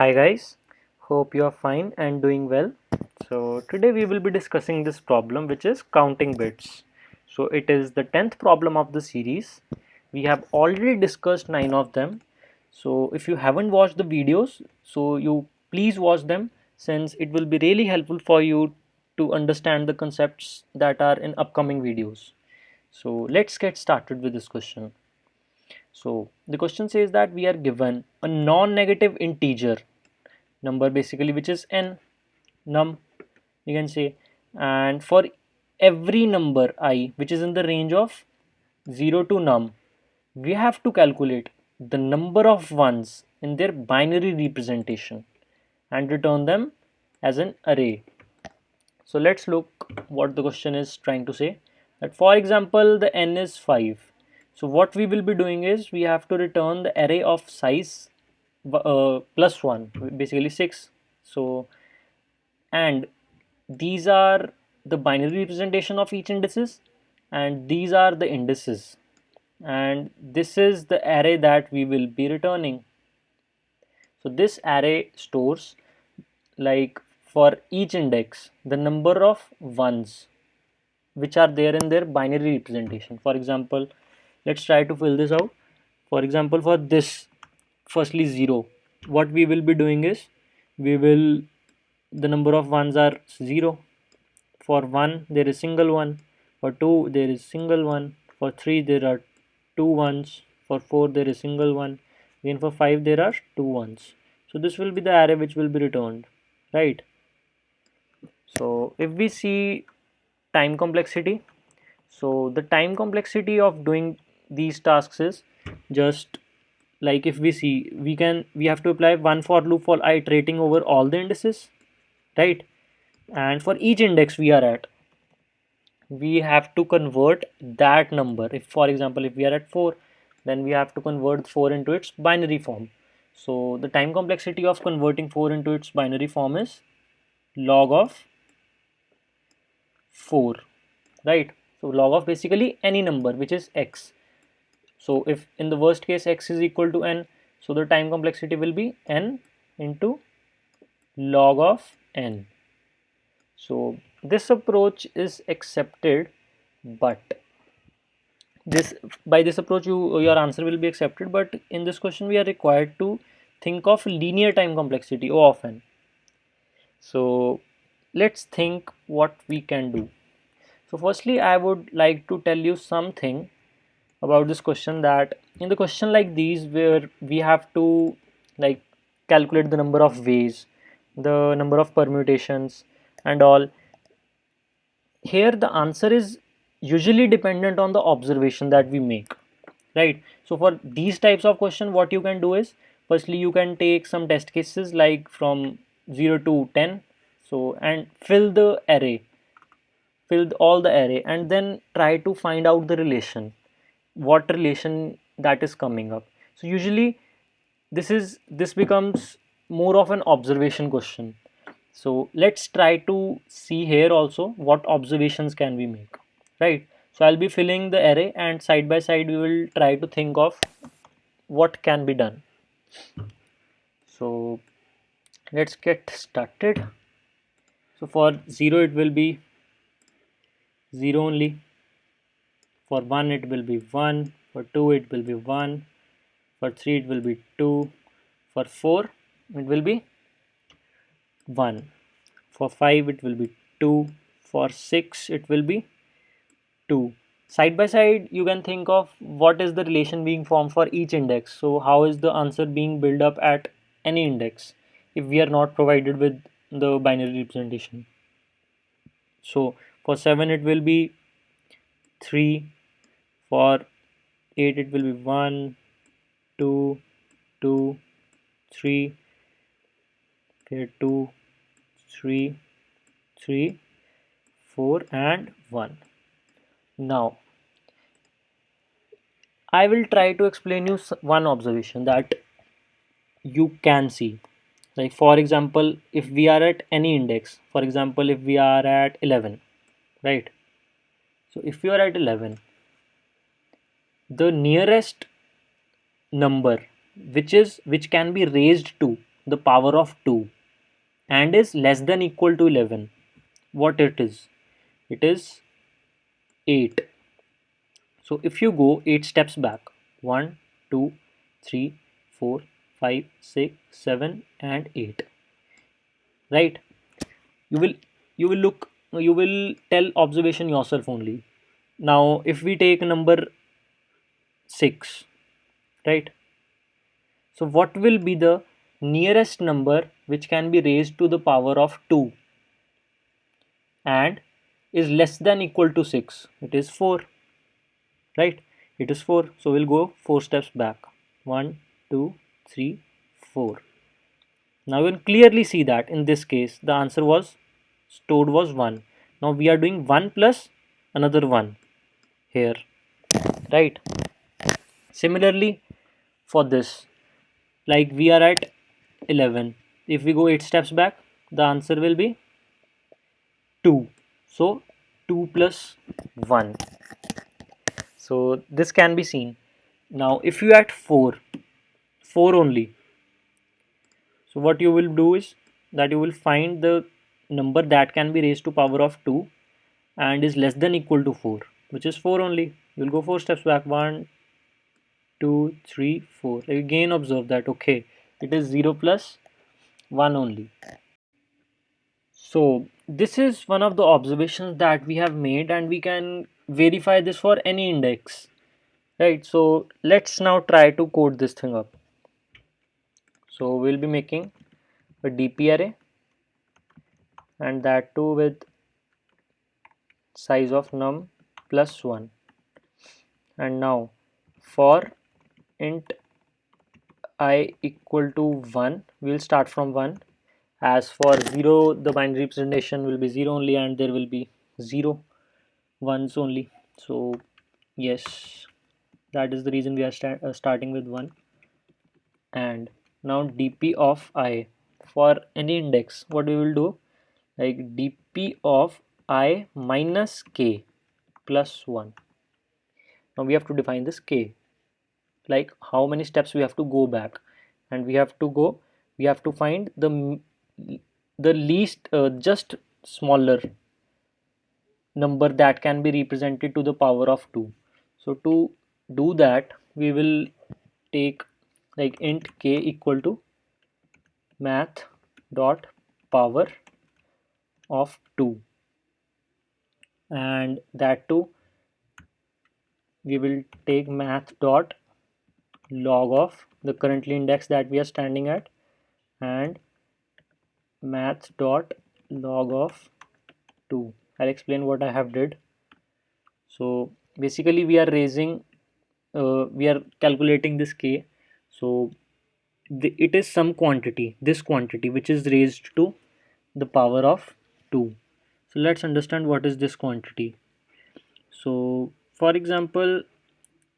Hi guys, hope you are fine and doing well. So today we will be discussing this problem which is counting bits. So it is the 10th problem of the series. We have already discussed 9 of them. So if you haven't watched the videos, so you please watch them since it will be really helpful for you to understand the concepts that are in upcoming videos. So let's get started with this question. So the question says that we are given a non-negative integer number basically which is n num you can say, and for every number I which is in the range of 0 to num, we have to calculate the number of ones in their binary representation and return them as an array. So let's look what the question is trying to say. That for example the n is 5. So what we will be doing is we have to return the array of size plus 1, basically 6. So and these are the binary representation of each indices, and these are the indices, and this is the array that we will be returning. So this array stores, like, for each index the number of ones which are there in their binary representation. For example, let's try to fill this out. For example, for this, firstly 0, what we will be doing is we will, the number of ones are 0. For 1 there is single one, for 2 there is single one, for 3 there are two ones, for 4 there is single one, then for 5 there are two ones. So this will be the array which will be returned, right? So if we see time complexity, so the time complexity of doing these tasks is just like, if we see, we have to apply one for loop for iterating over all the indices, right? And for each index we are at, we have to convert that number. If for example if we are at 4, then we have to convert 4 into its binary form. So the time complexity of converting 4 into its binary form is log of 4, right? So log of basically any number which is x. So if in the worst case x is equal to n, so the time complexity will be n into log of n. So this approach is accepted, but this by this approach your answer will be accepted, but in this question we are required to think of linear time complexity O of n. So let's think what we can do. So firstly I would like to tell you something about this question, that in the question like these where we have to, like, calculate the number of ways, the number of permutations and all, here the answer is usually dependent on the observation that we make, right? So for these types of question, what you can do is, firstly you can take some test cases like from 0 to 10, so and fill all the array and then try to find out the relation, what relation that is coming up. So usually this becomes more of an observation question. So let's try to see here also what observations can we make, right? So I'll be filling the array and side by side we will try to think of what can be done. So let's get started. So for 0 it will be 0 only, for 1 it will be 1, for 2 it will be 1, for 3 it will be 2, for 4 it will be 1, for 5 it will be 2, for 6 it will be 2. Side by side you can think of what is the relation being formed for each index. So how is the answer being built up at any index if we are not provided with the binary representation. So for 7 it will be 3, for 8 it will be 1, 2, 2, 3, here 2, 3, 3, 4 and 1. Now I will try to explain you one observation that you can see. Like for example, if we are at any index, for example if we are at 11, right? So if you are at 11, the nearest number which can be raised to the power of 2 and is less than equal to 11, what it is? It is 8. So if you go 8 steps back, 1, 2, 3, 4, 5, 6, 7 and 8, right? You will you will tell observation yourself only. Now if we take number 6, right? So what will be the nearest number which can be raised to the power of 2 and is less than equal to 6? It is 4, right? It is 4. So we'll go 4 steps back. 1, 2, 3, 4. Now you can clearly see that in this case the answer was stored was 1. Now we are doing 1 plus another 1 here, right? Similarly for this, like we are at 11. If we go 8 steps back, the answer will be 2. So 2 plus 1. So this can be seen. Now if you add 4, 4 only. So what you will do is that you will find the number that can be raised to power of 2 and is less than equal to 4, which is 4 only. You will go 4 steps back. 1, 2, 3, 4. Again observe that okay, it is 0 plus 1 only. So this is one of the observations that we have made and we can verify this for any index, right? So let's now try to code this thing up. So we'll be making a DP array and that too with size of num plus 1. And now for int I equal to 1, we'll start from 1. As for 0, the binary representation will be 0 only and there will be 0 ones only. So yes, that is the reason we are starting with 1. And now dp of I for any index, what we will do, like dp of I minus k plus 1. Now we have to define this k, like how many steps we have to go back, and we have to find the least just smaller number that can be represented to the power of 2. So to do that we will take like int k equal to math dot power of 2, and that too we will take math dot log of the currently index that we are standing at and math dot log of 2. I'll explain what I have did. So basically we are calculating this k. So it is some quantity, this quantity which is raised to the power of 2. So let's understand what is this quantity. So for example,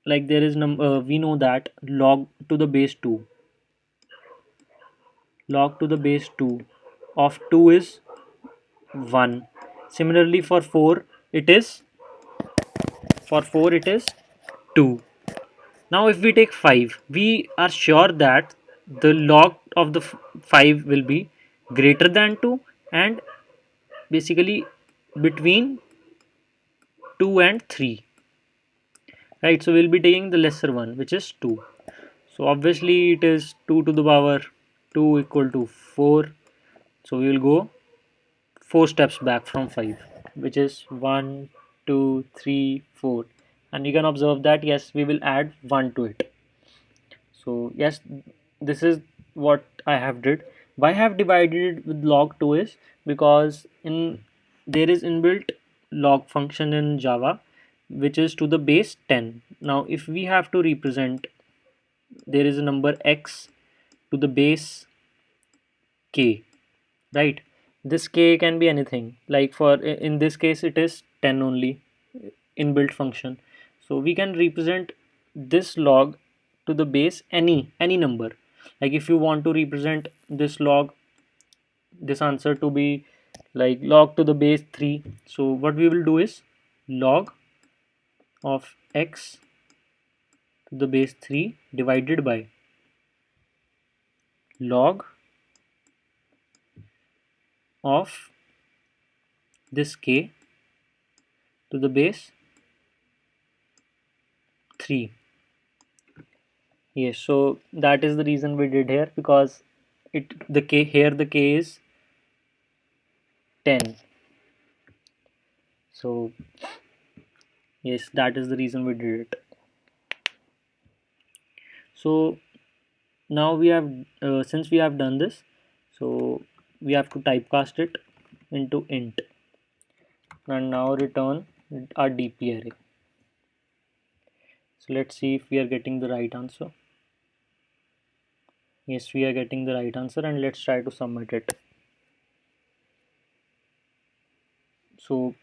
like there is we know that log to the base 2, log to the base 2 of 2 is 1. Similarly for 4 it is 2. Now if we take 5, we are sure that the log of the 5 will be greater than 2 and basically between 2 and 3, right? So we'll be taking the lesser one, which is 2. So obviously it is 2 to the power 2 equal to 4. So we will go 4 steps back from 5, which is 1, 2, 3, 4. And you can observe that yes, we will add 1 to it. So yes, this is what I have did. Why I have divided it with log 2 is because there is inbuilt log function in Java which is to the base 10. Now if we have to represent, there is a number x to the base k, right? This k can be anything, like for in this case it is 10 only, inbuilt function. So we can represent this log to the base any number. Like if you want to represent this log, this answer to be like log to the base 3, so what we will do is log of x to the base 3 divided by log of this k to the base 3. Yes, so that is the reason we did here, because the k is 10. So yes, that is the reason we did it. So now we have since we have done this, so we have to typecast it into int and now return our dp array. So let's see if we are getting the right answer. Yes, we are getting the right answer, and let's try to submit it. So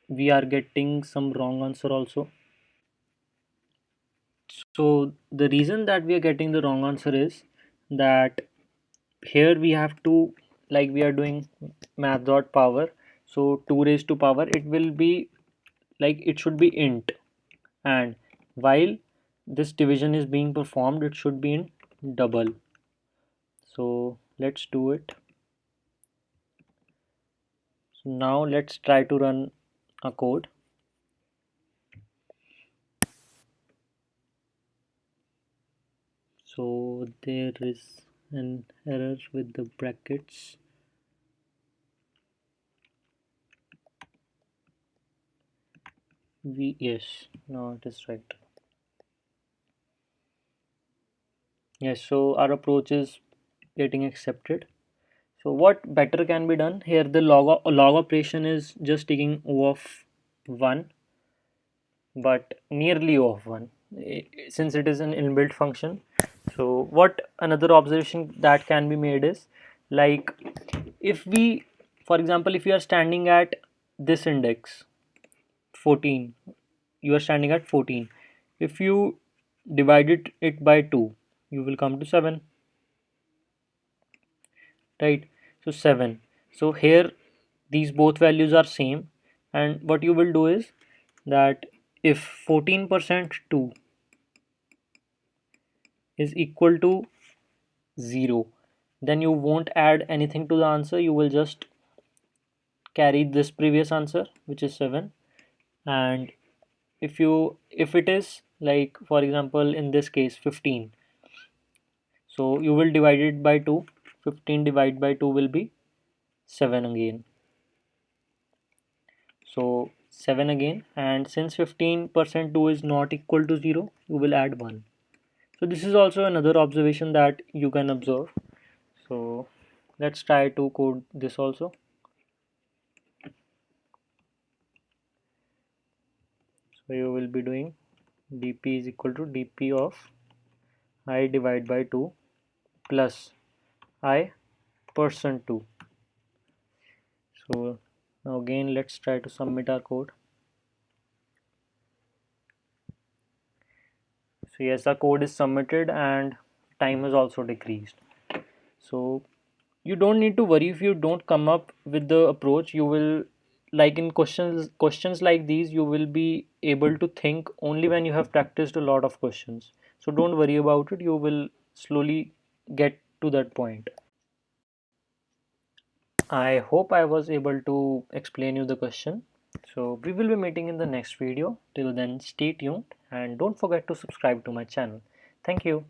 we are getting some wrong answer also. So the reason that we are getting the wrong answer is that here we have to, like we are doing math dot power, so 2 raised to power, it will be like it should be int, and while this division is being performed it should be in double. So let's do it. So now let's try to run a code. So there is an error with the brackets. Yes, no, it is right. Yes, so our approach is getting accepted. So what better can be done here? The log operation is just taking O of 1, but nearly O of 1, since it is an inbuilt function. So what another observation that can be made is, like, if we, for example, if you are standing at this index 14, you are standing at 14. If you divided it by 2, you will come to 7, right? So 7. So here these both values are same, and what you will do is that if 14% 2 is equal to 0, then you won't add anything to the answer, you will just carry this previous answer, which is 7. And if it is, like, for example, in this case 15, so you will divide it by 2. 15 divided by 2 will be 7 again. So 7 again, and since 15% 2 is not equal to 0, you will add 1. So this is also another observation that you can observe. So let's try to code this also. So you will be doing dp is equal to dp of I divided by 2 plus I percent 2. So now again let's try to submit our code. So yes, the code is submitted and time is also decreased. So you don't need to worry if you don't come up with the approach. You will, like in questions like these, you will be able to think only when you have practiced a lot of questions. So don't worry about it, you will slowly get to that point. I hope I was able to explain you the question. So we will be meeting in the next video. Till then, stay tuned and don't forget to subscribe to my channel. Thank you.